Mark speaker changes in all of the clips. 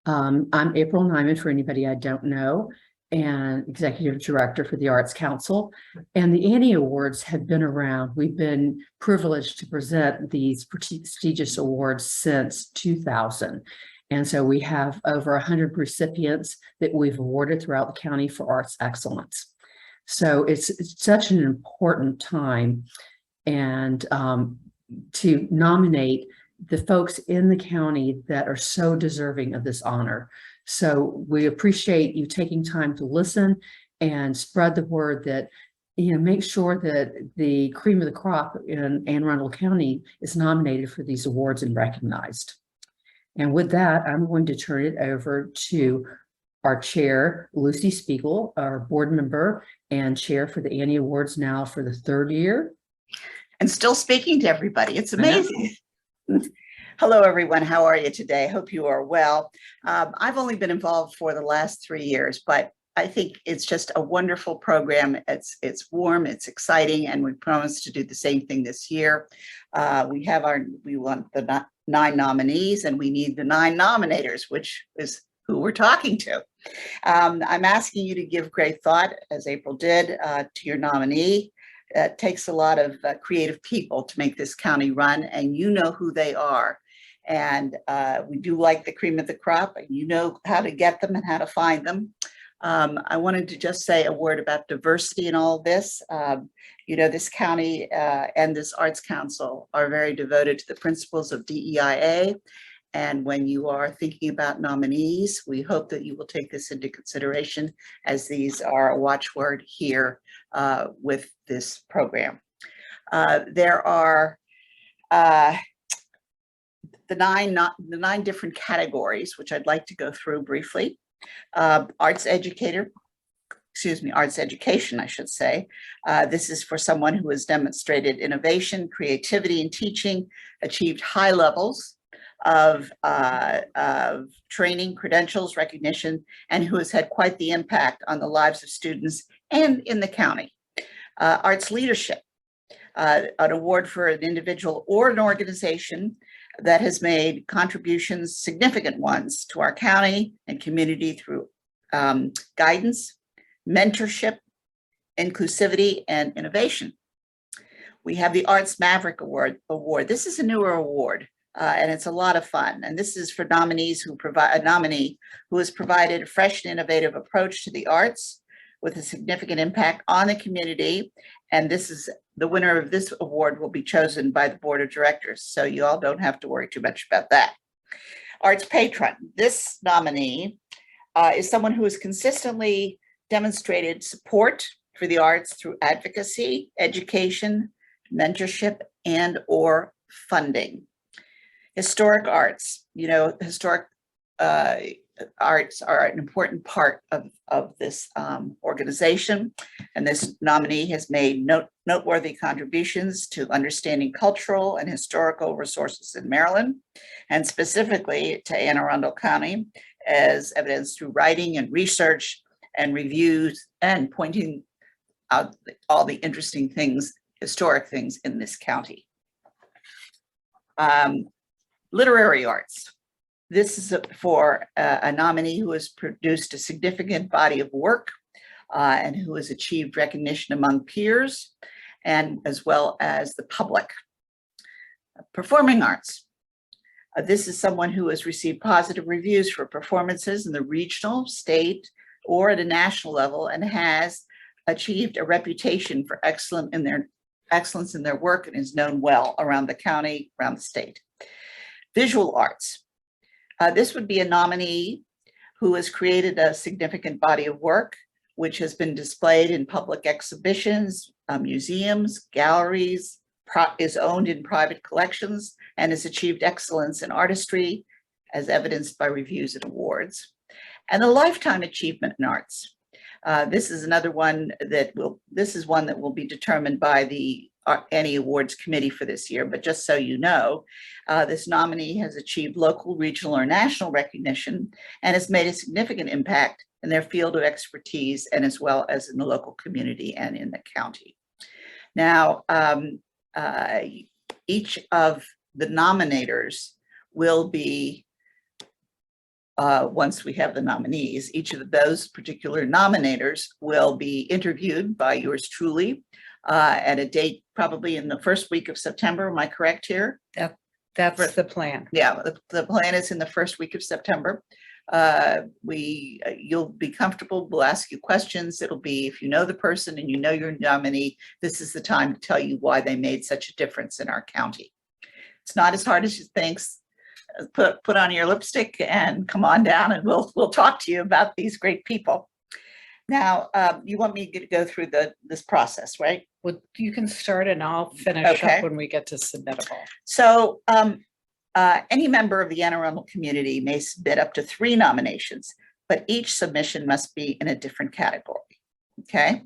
Speaker 1: I'm April Nyman, for anybody I don't know, and Executive Director for the Arts Council. And the Annie Awards have been around. We've been privileged to present these prestigious awards since 2000. And so we have over 100 recipients that we've awarded throughout the county for arts excellence. So it's such an important time and to nominate the folks in the county that are so deserving of this honor. So we appreciate you taking time to listen and spread the word that, make sure that the cream of the crop in Anne Arundel County is nominated for these awards and recognized. And with that, I'm going to turn it over to our chair, Lucy Spiegel, our board member and chair for the Annie Awards now for the third year.
Speaker 2: And still speaking to everybody. It's amazing. Hello, everyone. How are you today? Hope you are well. I've only been involved for the last 3 years, but I think it's just a wonderful program. It's warm, it's exciting, and we promise to do the same thing this year. We want the 9 nominees, and we need the 9 nominators, which is who we're talking to. I'm asking you to give great thought, as April did, to your nominee. It takes a lot of creative people to make this county run, and you know who they are. And we do like the cream of the crop, and you know how to get them and how to find them. I wanted to just say a word about diversity in all of this. This county and this Arts Council are very devoted to the principles of DEIA. And when you are thinking about nominees, we hope that you will take this into consideration, as these are a watchword here with this program. There are the nine different categories, which I'd like to go through briefly. Arts education, I should say. This is for someone who has demonstrated innovation, creativity in teaching, achieved high levels of training, credentials, recognition, and who has had quite the impact on the lives of students and in the county. Arts leadership, an award for an individual or an organization that has made contributions, significant ones, to our county and community through guidance, mentorship, inclusivity, and innovation. We have the Arts Maverick Award. This is a newer award. And it's a lot of fun. And this is for nominees who provide a nominee who has provided a fresh and innovative approach to the arts with a significant impact on the community. And this is the winner of this award will be chosen by the board of directors. So you all don't have to worry too much about that. Arts Patron. This nominee is someone who has consistently demonstrated support for the arts through advocacy, education, mentorship, and or funding. Historic arts, historic arts are an important part of this organization. And this nominee has made noteworthy contributions to understanding cultural and historical resources in Maryland, and specifically to Anne Arundel County, as evidenced through writing and research and reviews and pointing out all the interesting things, historic things in this county. Literary arts. This is for a nominee who has produced a significant body of work and who has achieved recognition among peers and as well as the public. Performing arts. This is someone who has received positive reviews for performances in the regional, state, or at a national level, and has achieved a reputation for excellence in their work and is known well around the county, around the state. Visual arts. This would be a nominee who has created a significant body of work, which has been displayed in public exhibitions, museums, galleries, is owned in private collections, and has achieved excellence in artistry, as evidenced by reviews and awards. And the Lifetime Achievement in Arts. This is one that will be determined by the Annie Awards Committee for this year, but just so you know, this nominee has achieved local, regional, or national recognition and has made a significant impact in their field of expertise and as well as in the local community and in the county. Now, each of the nominators will be once we have the nominees. Each of those particular nominators will be interviewed by yours truly at a date probably in the first week of September. Am I correct here?
Speaker 3: That's the plan.
Speaker 2: Yeah, the plan is in the first week of September. You'll be comfortable. We'll ask you questions. It'll be, if you know the person and you know your nominee, this is the time to tell you why they made such a difference in our county. It's not as hard as you think. Put on your lipstick and come on down, and we'll talk to you about these great people. Now, you want me to go through this process, right?
Speaker 3: Well, you can start and I'll finish
Speaker 2: Okay.
Speaker 3: up when we get to submittable.
Speaker 2: So any member of the Anne Arundel community may submit up to 3 nominations, but each submission must be in a different category, okay?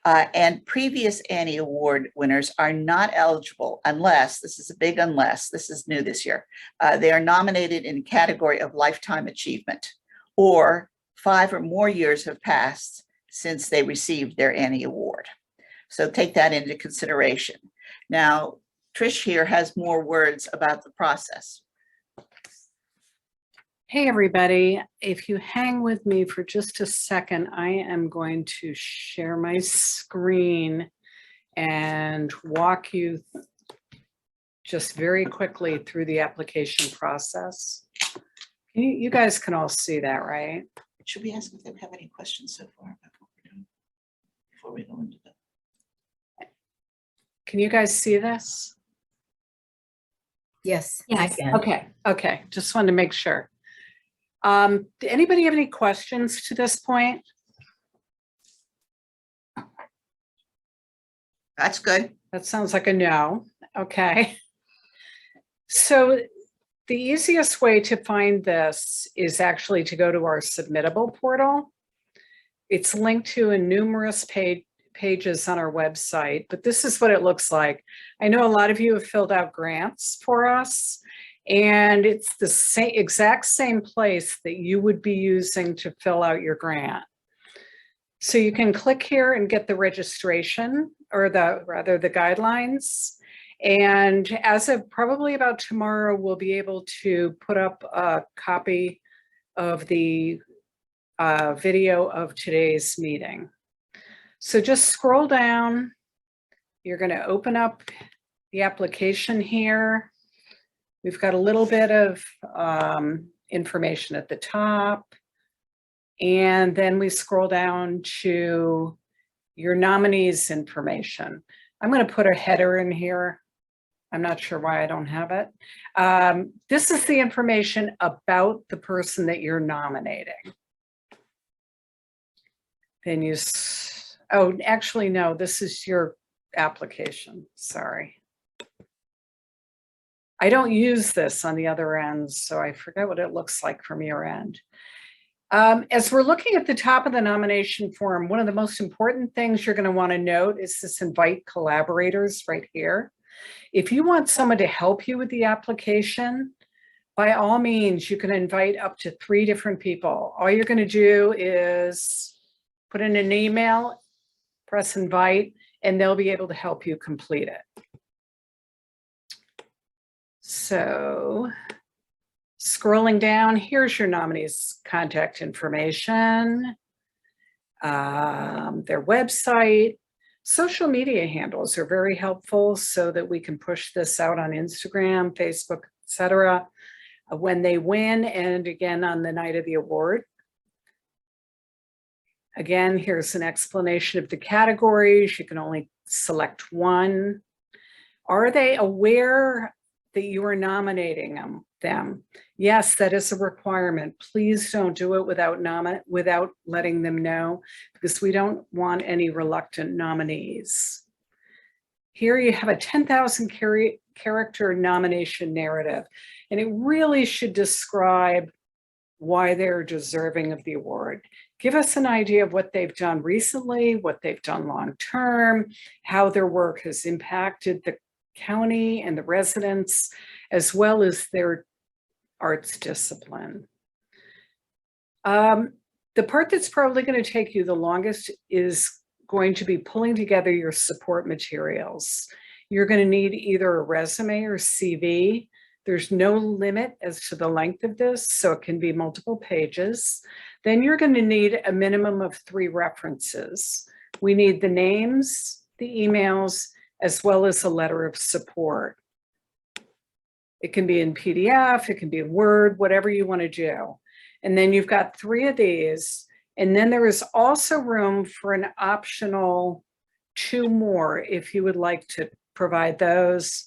Speaker 2: And previous Annie Award winners are not eligible unless, this is a big unless, this is new this year, they are nominated in a category of lifetime achievement, or 5 or more years have passed since they received their Annie Award. So take that into consideration. Now, Trish here has more words about the process.
Speaker 3: Hey, everybody. If you hang with me for just a second, I am going to share my screen and walk you just very quickly through the application process. You guys can all see that, right?
Speaker 2: Should we ask if they have any questions so far about what we're doing before we go into that?
Speaker 3: Can you guys see this?
Speaker 4: Yes.
Speaker 1: Yes.
Speaker 3: Okay. Just wanted to make sure. Anybody have any questions to this point?
Speaker 2: That's good.
Speaker 3: That sounds like a no. Okay. So the easiest way to find this is actually to go to our Submittable Portal. It's linked to in numerous pages on our website, but this is what it looks like. I know a lot of you have filled out grants for us, and it's the exact same place that you would be using to fill out your grant. So you can click here and get the registration, or the guidelines. And as of probably about tomorrow, we'll be able to put up a copy of the video of today's meeting. So just scroll down. You're going to open up the application here. We've got a little bit of information at the top. And then we scroll down to your nominees information. I'm going to put a header in here. I'm not sure why I don't have it. This is the information about the person that you're nominating. Then you, oh, actually, no, this is your application. Sorry. I don't use this on the other end, so I forget what it looks like from your end. As we're looking at the top of the nomination form, one of the most important things you're going to want to note is this invite collaborators right here. If you want someone to help you with the application, by all means, you can invite up to 3 different people. All you're going to do is put in an email, press invite, and they'll be able to help you complete it. So scrolling down, here's your nominees' contact information, their website. Social media handles are very helpful so that we can push this out on Instagram, Facebook, etc. When they win, and again on the night of the award. Again, here's an explanation of the categories. You can only select one. Are they aware that you are nominating them? Yes, that is a requirement. Please don't do it without letting them know, because we don't want any reluctant nominees. Here you have a 10,000 character nomination narrative, and it really should describe why they're deserving of the award. Give us an idea of what they've done recently, what they've done long-term, how their work has impacted the county and the residents, as well as their arts discipline. The part that's probably going to take you the longest is going to be pulling together your support materials. You're going to need either a resume or CV There's no limit as to the length of this, so it can be multiple pages. Then you're going to need a minimum of 3 references. We need the names, the emails, as well as a letter of support. It can be in PDF, it can be in Word, whatever you want to do. And then you've got 3 of these. And then there is also room for an optional 2 more if you would like to provide those.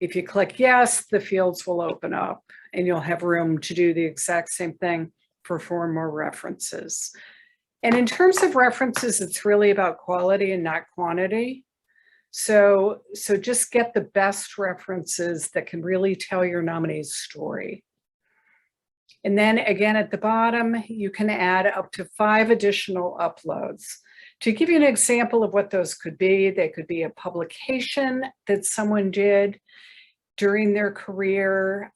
Speaker 3: If you click yes, the fields will open up and you'll have room to do the exact same thing for 4 more references. And in terms of references, it's really about quality and not quantity. So just get the best references that can really tell your nominee's story. And then again, at the bottom, you can add up to 5 additional uploads. To give you an example of what those could be, they could be a publication that someone did during their career.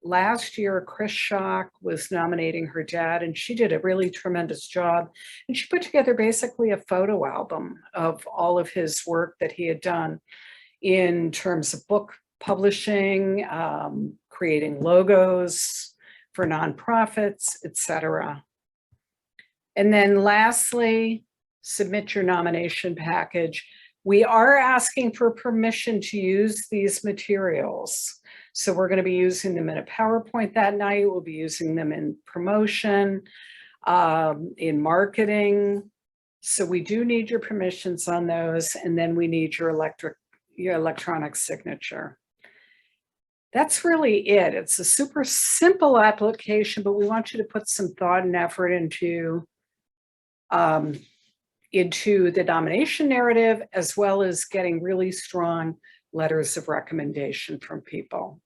Speaker 3: Last year, Chris Schock was nominating her dad, and she did a really tremendous job. And she put together basically a photo album of all of his work that he had done in terms of book publishing, creating logos for nonprofits, etc. And then lastly, submit your nomination package. We are asking for permission to use these materials. So we're going to be using them in a PowerPoint that night. We'll be using them in promotion, in marketing. So we do need your permissions on those. And then we need your electronic signature. That's really it. It's a super simple application, but we want you to put some thought and effort into the nomination narrative, as well as getting really strong letters of recommendation from people.